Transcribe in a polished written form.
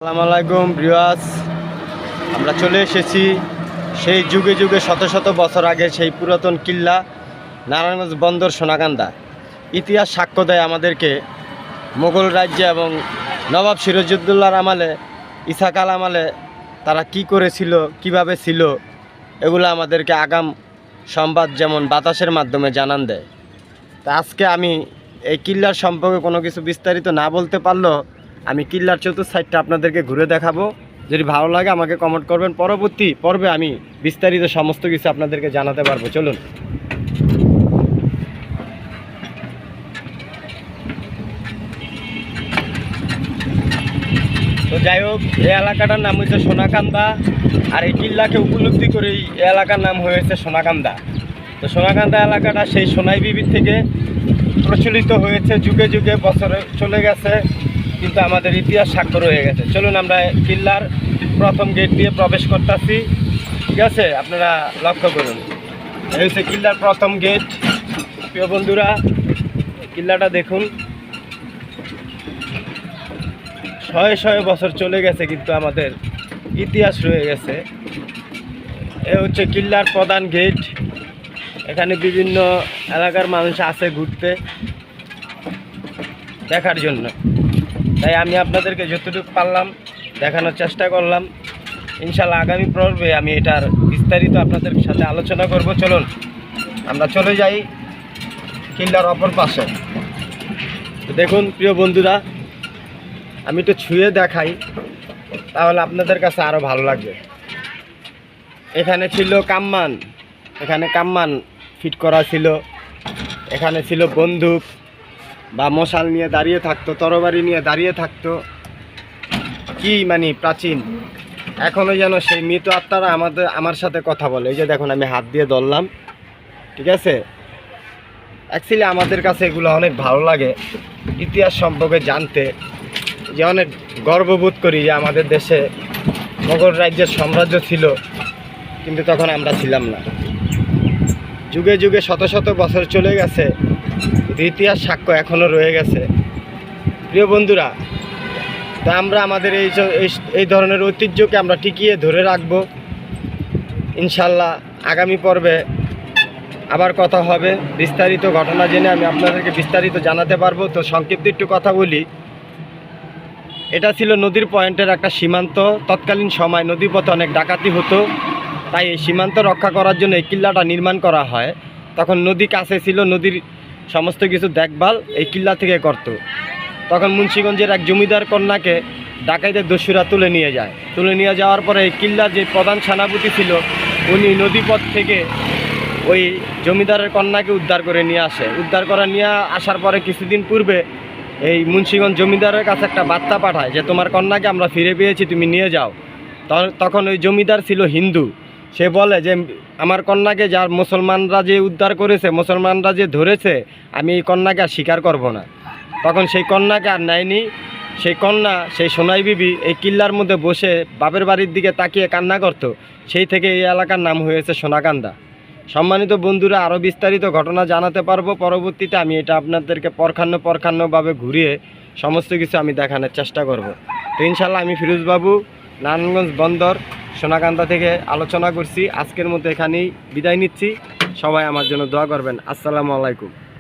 আসসালামু আলাইকুম ভিউয়ার্স, আমরা চলে এসেছি সেই যুগে যুগে শত শত বছর আগে সেই পুরাতন কিল্লা নারায়ণগঞ্জ বন্দর সোনাকান্দা। ইতিহাস সাক্ষ্য দেয় আমাদেরকে মোগল রাজ্যে এবং নবাব সিরাজউদ্দৌলার আমলে, ইসাক আল আমলে তারা কি করেছিল, কিভাবে ছিল, এগুলো আমাদেরকে আগাম সংবাদ যেমন বাতাসের মাধ্যমে জানান দেয়। তা আজকে আমি এই কিল্লার সম্পর্কে কোনো কিছু বিস্তারিত না বলতে পারলেও আমি কিল্লার চতুর্থ সাইডটা আপনাদেরকে ঘুরে দেখাবো। যদি ভালো লাগে আমাকে কমেন্ট করবেন, পরবর্তী পর্বে আমি বিস্তারিত সমস্ত কিছু আপনাদেরকে জানাতে পারবো। চলুন। তো যাই হোক, এই এলাকাটার নাম হয়েছে সোনাকান্দা, আর এই কিল্লাকে উপলব্ধি করেই এই এলাকার নাম হয়েছে সোনাকান্দা। তো সোনাকান্দা এলাকাটা সেই সোনাই বিবির থেকে প্রচলিত হয়েছে, যুগে যুগে বছরে চলে গেছে, কিন্তু আমাদের ইতিহাস সাক্ষ্য রয়ে গেছে। চলুন আমরা কিল্লার প্রথম গেট দিয়ে প্রবেশ করতেছি। ঠিক আছে, আপনারা লক্ষ্য করুন, এই হচ্ছে কিল্লার প্রথম গেট। প্রিয় বন্ধুরা, কিল্লাটা দেখুন, শয়ে শয়ে বছর চলে গেছে কিন্তু আমাদের ইতিহাস রয়ে গেছে। এ হচ্ছে কিল্লার প্রধান গেট। এখানে বিভিন্ন এলাকার মানুষ আসে ঘুরতে, দেখার জন্য। তাই আমি আপনাদেরকে যতটুকু পারলাম দেখানোর চেষ্টা করলাম। ইনশাল্লাহ আগামী পর্বে আমি এটার বিস্তারিত আপনাদের সাথে আলোচনা করব। চলুন আমরা চলে যাই কিল্লার অপর পাশে। দেখুন প্রিয় বন্ধুরা, আমি একটু ছুঁয়ে দেখাই, তাহলে আপনাদের কাছে আরও ভালো লাগবে। এখানে ছিল কাম্মান, এখানে কাম্মান ফিট করা ছিল। এখানে ছিল বন্দুক বা মশাল নিয়ে দাঁড়িয়ে থাকতো, তরবারি নিয়ে দাঁড়িয়ে থাকতো। কি মানে প্রাচীন, এখনও যেন সেই মৃত আত্মারা আমার সাথে কথা বলে। এই যে দেখুন, আমি হাত দিয়ে ধরলাম। ঠিক আছে, অ্যাকচুয়ালি আমাদের কাছে এগুলো অনেক ভালো লাগে ইতিহাস সম্পর্কে জানতে, যে অনেক গর্ববোধ করি যে আমাদের দেশে মোগল রাজ্যের সাম্রাজ্য ছিল, কিন্তু তখন আমরা ছিলাম না। যুগে যুগে শত শত বছর চলে গেছে, ইতিহাস সাক্ষ্য এখনও রয়ে গেছে। প্রিয় বন্ধুরা, তা আমরা আমাদের এই ধরনের ঐতিহ্যকে আমরা টিকিয়ে ধরে রাখব। ইনশাল্লাহ আগামী পর্বে আবার কথা হবে, বিস্তারিত ঘটনা জেনে আমি আপনাদেরকে বিস্তারিত জানাতে পারবো। তো সংক্ষিপ্ত একটু কথা বলি। এটা ছিল নদীর পয়েন্টের একটা সীমান্ত। তৎকালীন সময় নদীপথে অনেক ডাকাতি হতো, তাই এই সীমান্ত রক্ষা করার জন্য এই কিল্লাটা নির্মাণ করা হয়। তখন নদী কাছে ছিল, নদীর সমস্ত কিছু দেখভাল এই কিল্লা থেকে করত। তখন মুন্সিগঞ্জের এক জমিদার কন্যাকে ডাকাইতের দস্যুরা তুলে নিয়ে যায়। তুলে নিয়ে যাওয়ার পরে এই কিল্লার যে প্রধান সেনাপতি ছিল, উনি নদীপথ থেকে ওই জমিদারের কন্যাকে উদ্ধার করে নিয়ে আসে। উদ্ধার করে নিয়ে আসার পরে কিছুদিন পূর্বে এই মুন্সিগঞ্জ জমিদারের কাছে একটা বার্তা পাঠায় যে তোমার কন্যাকে আমরা ফিরে পেয়েছি, তুমি নিয়ে যাও। তখন ওই জমিদার ছিল হিন্দু। সে বলে যে আমার কন্যাকে যার মুসলমানরা যে উদ্ধার করেছে, মুসলমানরা যে ধরেছে, আমি এই কন্যাকে আর স্বীকার করব না। তখন সেই কন্যাকে আর নেয়নি। সেই কন্যা, সেই সোনাই বিবি এই কিল্লার মধ্যে বসে বাপের বাড়ির দিকে তাকিয়ে কান্না করত। সেই থেকে এই এলাকার নাম হয়েছে সোনাকান্দা। সম্মানিত বন্ধুরা, আরও বিস্তারিত ঘটনা জানাতে পারবো পরবর্তীতে। আমি এটা আপনাদেরকে পরখান্নভাবে ঘুরিয়ে সমস্ত কিছু আমি দেখানোর চেষ্টা করব। তো ইনশাল্লাহ আমি ফিরোজ বাবু, নারায়ণগঞ্জ বন্দর সোনাকান্দা থেকে আলোচনা করছি। আজকের মতো এখানেই বিদায় নিচ্ছি। সবাই আমার জন্য দোয়া করবেন। আসসালামু আলাইকুম।